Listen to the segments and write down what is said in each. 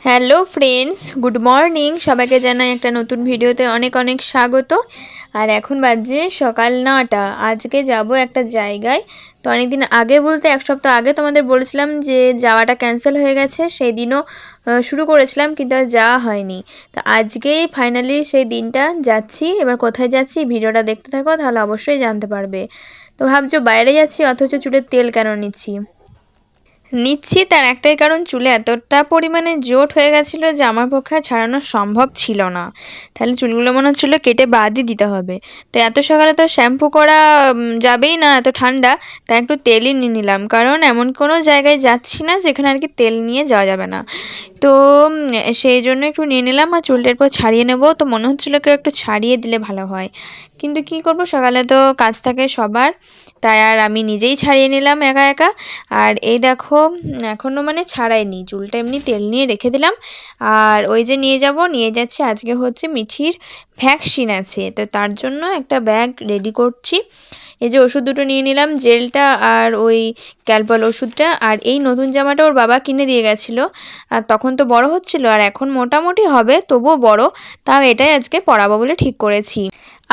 Hello friends, good morning. সবাইকে জানাই একটা নতুন ভিডিওতে অনেক অনেক স্বাগত। আর এখন বাজে সকাল 9টা। আজকে যাব একটা জায়গায়। তো অনেকদিন আগে বলতে এক সপ্তাহ আগে তোমাদের বলেছিলাম যে যাওয়াটা ক্যান্সেল হয়ে গেছে। সেই দিনও শুরু করেছিলাম কিন্তু আর যাওয়া হয়নি। তো আজকেই ফাইনালি সেই দিনটা যাচ্ছি। এবার কোথায় যাচ্ছি ভিডিওটা দেখতে থাকো, তাহলে অবশ্যই জানতে পারবে। তো ভাবছো বাইরে যাচ্ছি অথচ চুলের তেল কেন নিচ্ছি তার একটাই কারণ, চুলে এতটা পরিমাণে জোট হয়ে গেছিলো যে আমার পক্ষে ছাড়ানো সম্ভব ছিল না। তাহলে চুলগুলো মনে হচ্ছিলো কেটে বাদই দিতে হবে। তো এত সকালে তো শ্যাম্পু করা যাবেই না, এত ঠান্ডা। তাই একটু তেলই নিয়ে নিলাম, কারণ এমন কোনো জায়গায় যাচ্ছি না যেখানে আর কি তেল নিয়ে যাওয়া যাবে না। তো সেই জন্য একটু নিয়ে নিলাম আর চুলটা এরপর ছাড়িয়ে নেব। তো মনে হচ্ছিলো কেউ একটু ছাড়িয়ে দিলে ভালো হয়, কিন্তু কি করব, সকালে তো কাজ থাকে সবার। তাই আর আমি নিজেই ছাড়িয়ে নিলাম একা একা। আর এই দেখো, এখনও মানে ছাড়াইনি, চুলটা এমনি তেল নিয়ে রেখে দিলাম। আর ওই যে নিয়ে যাচ্ছি, আজকে হচ্ছে মিঠির ভ্যাকসিন আছে, তো তার জন্য একটা ব্যাগ রেডি করছি। এই যে ওষুধ দুটো নিয়ে নিলাম, জেলটা আর ওই ক্যালপল ওষুধটা। আর এই নতুন জামাটা ওর বাবা কিনে দিয়ে গেছিলো। আর তখন তো বড় হচ্ছিল, আর এখন মোটামুটি হবে, তবুও বড়। তাও এটাই আজকে পরাবো বলে ঠিক করেছি।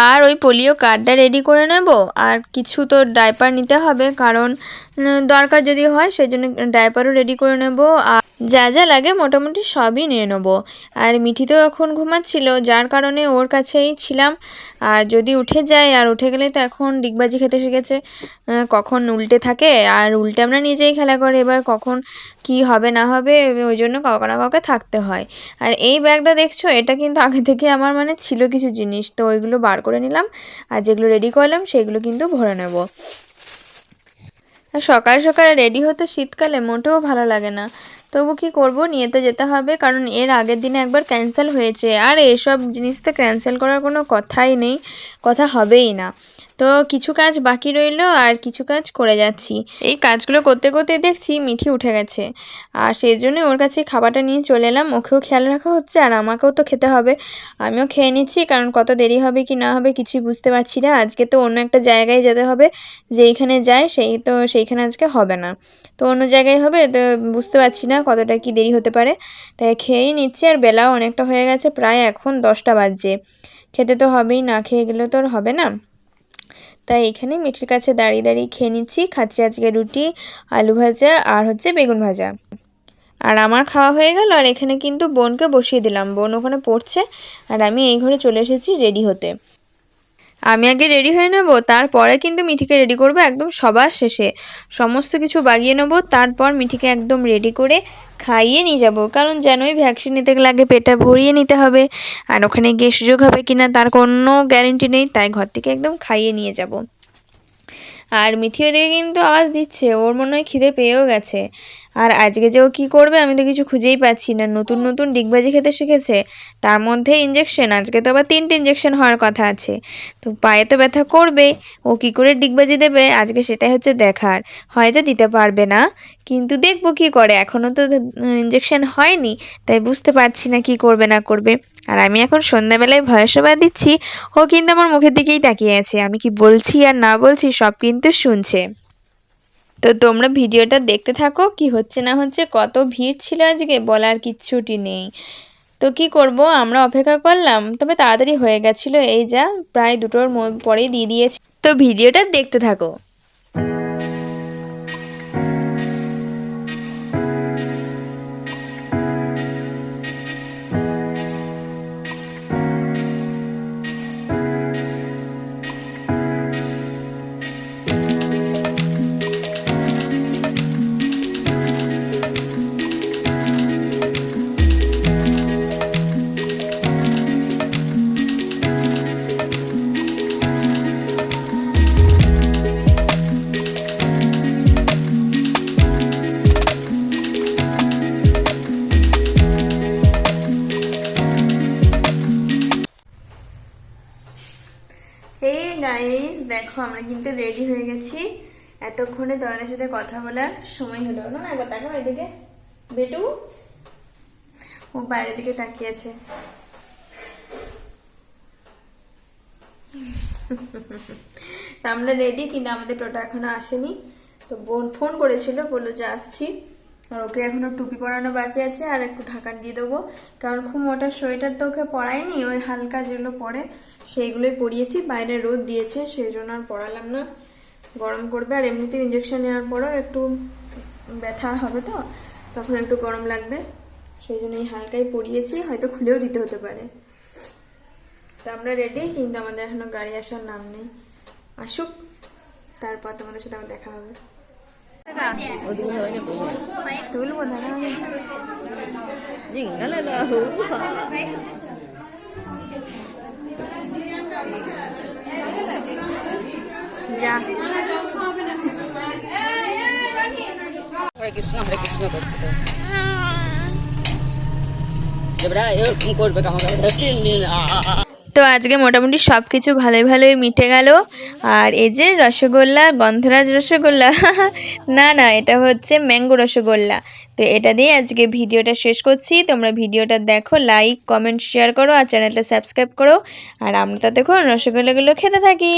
আর ওই পোলিও কার্ডটা রেডি করে নেব। আর কিছু তো ডাইপার নিতে হবে, কারণ দরকার যদি হয়, সেই জন্য ডাইপারও রেডি করে নেব। আর যা যা লাগে মোটামুটি সবই নিয়ে নেব। আর মিঠি তো এখন ঘুমাচ্ছিল, যার কারণে ওর কাছেই ছিলাম। আর যদি উঠে যায়, আর উঠে গেলে তো এখন ডিগবাজি খেতে শিখেছে, কখন উল্টে থাকে, আর উল্টে আমরা নিজেই খেলা করে, এবার কখন কি হবে না হবে, ওই জন্য কাউকে না কাউকে থাকতে হয়। আর এই ব্যাগটা দেখছো, এটা কিন্তু আগে থেকে আমার মানে ছিল কিছু জিনিস, তো ওইগুলো বার করে নিলাম। আর যেগুলো রেডি করলাম সেগুলো কিন্তু ভরে নেব। আর সকাল সকালে রেডি হতে শীতকালে মোটেও ভালো লাগে না, তবু কি করব, নিয়ে তো যেতে হবে, কারণ এর আগের দিনে একবার ক্যান্সেল হয়েছে। আর এসব জিনিস তো ক্যান্সেল করার কোনো কথাই নেই, কথা হবেই না। তো কিছু কাজ বাকি রইলো, আর কিছু কাজ করে যাচ্ছি। এই কাজগুলো করতে করতে দেখছি মিঠি উঠে গেছে। আর সেই জন্য ওর কাছে খাবারটা নিয়ে চলে এলাম, ওকেও খেয়াল রাখা হচ্ছে আর আমাকেও তো খেতে হবে। আমিও খেয়ে নিচ্ছি, কারণ কত দেরি হবে কি না হবে কিছুই বুঝতে পারছি না। আজকে তো অন্য একটা জায়গায় যেতে হবে, যেইখানে যায় সেইখানে আজকে হবে না, তো অন্য জায়গায় হবে। তো বুঝতে পারছি না কতটা কি দেরি হতে পারে, তাই খেয়েই নিচ্ছি। আর বেলাও অনেকটা হয়ে গেছে, প্রায় এখন 10টা বাজছে। খেতে তো হবেই, না খেয়ে গেলে তো আর হবে না। তাই এখানে মিঠির কাছে দাঁড়িয়ে দাঁড়িয়ে খেয়ে নিচ্ছি। খাচ্ছি আজকে রুটি, আলু ভাজা আর হচ্ছে বেগুন ভাজা। আর আমার খাওয়া হয়ে গেল, আর এখানে কিন্তু বোনকে বসিয়ে দিলাম, বোন ওখানে পড়ছে। আর আমি এই ঘরে চলে এসেছি রেডি হতে। আমি আগে রেডি হয়ে নেব, তারপরে কিন্তু মিঠিকে রেডি করব একদম সবার শেষে। সমস্ত কিছু বাগিয়ে নেব, তারপর মিঠিকে একদম রেডি করে খাইয়ে নিয়ে যাব, কারণ জানোই ভ্যাকসিন নিতে গেলে আগে পেটটা ভরিয়ে নিতে হবে। আর ওখানে গিয়ে সুযোগ হবে কিনা তার কোনো গ্যারেন্টি নেই, তাই ঘর থেকে একদম খাইয়ে নিয়ে যাব। আর মিঠি ওদিকে কিন্তু আওয়াজ দিচ্ছে, ওর মনে হয় খিদে পেয়েও গেছে। আর আজকে যে ও কী করবে আমি তো কিছু খুঁজেই পাচ্ছি না। নতুন নতুন ডিগবাজি খেতে শিখেছে, তার মধ্যে ইঞ্জেকশন, আজকে তো আবার 3টে ইঞ্জেকশন হওয়ার কথা আছে। তো পায়ে তো ব্যথা করবেই, ও কী করে ডিগবাজি দেবে আজকে সেটাই হচ্ছে দেখার। হয়তো দিতে পারবে না, কিন্তু দেখবো কী করে, এখনও তো ইঞ্জেকশন হয়নি, তাই বুঝতে পারছি না কী করবে না করবে। আর আমি এখন সন্ধ্যাবেলায় ভয়েস ওভার দিচ্ছি, ও কিন্তু আমার মুখের দিকেই তাকিয়ে আছে, আমি কি বলছি আর না বলছি সব কিন্তু শুনছে। তো তোমরা ভিডিওটা দেখতে থাকো, কি হচ্ছে না হচ্ছে। কত ভিড় ছিল আজকে বলার কিচ্ছুটি নেই। তো কি করব, আমরা অপেক্ষা করলাম, তবে তাড়াতাড়ি হয়ে গেছিলো। এই যা প্রায় 2টোর পরেই দিয়ে দিয়েছি। তো ভিডিওটা দেখতে থাকো। এই গাইস দেখো, আমরা কিন্তু রেডি হয়ে গেছি। এতক্ষণে তোমাদের সাথে কথা বলার সময় হলো না। একবার তাকাও এদিকে, বেটু ও বাইরের দিকে তাকিয়ে আছে। আমরা রেডি, কিন্তু আমাদের টোটো এখনো আসেনি। তো বোন ফোন করেছিল, বললো যে আসছি। আর ওকে এখনো টুপি পরানো বাকি আছে, আর একটু ঢাকা দিয়ে দেবো, কারণ খুব মোটা সোয়েটার তো ওকে পরাইনি, ওই হালকা যেগুলো পরে সেইগুলোই পরিয়েছি। বাইরে রোদ দিয়েছে সেই জন্য আর পরালাম না, গরম করবে। আর এমনিতেও ইঞ্জেকশন নেওয়ার পরেও একটু ব্যথা হবে, তো তখন একটু গরম লাগবে, সেই জন্য এই হালকাই পরিয়েছি, হয়তো খুলেও দিতে হতে পারে। তো আমরা রেডি, কিন্তু আমাদের এখনো গাড়ি আসার নাম নেই। আসুক, তারপর তোমাদের সাথে আমার দেখা হবে। যা হরে কৃষ্ণ করছিল, এরকম করবে আমাকে 3 দিন। তো আজকে মোটামুটি সব কিছু ভালোই ভালোই মিটে গেল। আর এই যে রসগোল্লা, গন্ধরাজ রসগোল্লা না না, এটা হচ্ছে ম্যাঙ্গো রসগোল্লা। তো এটা দিয়ে আজকে ভিডিওটা শেষ করছি। তোমরা ভিডিওটা দেখো, লাইক কমেন্ট শেয়ার করো, আর চ্যানেলটা সাবস্ক্রাইব করো। আর আমরা তো দেখো রসগোল্লাগুলো খেতে থাকি।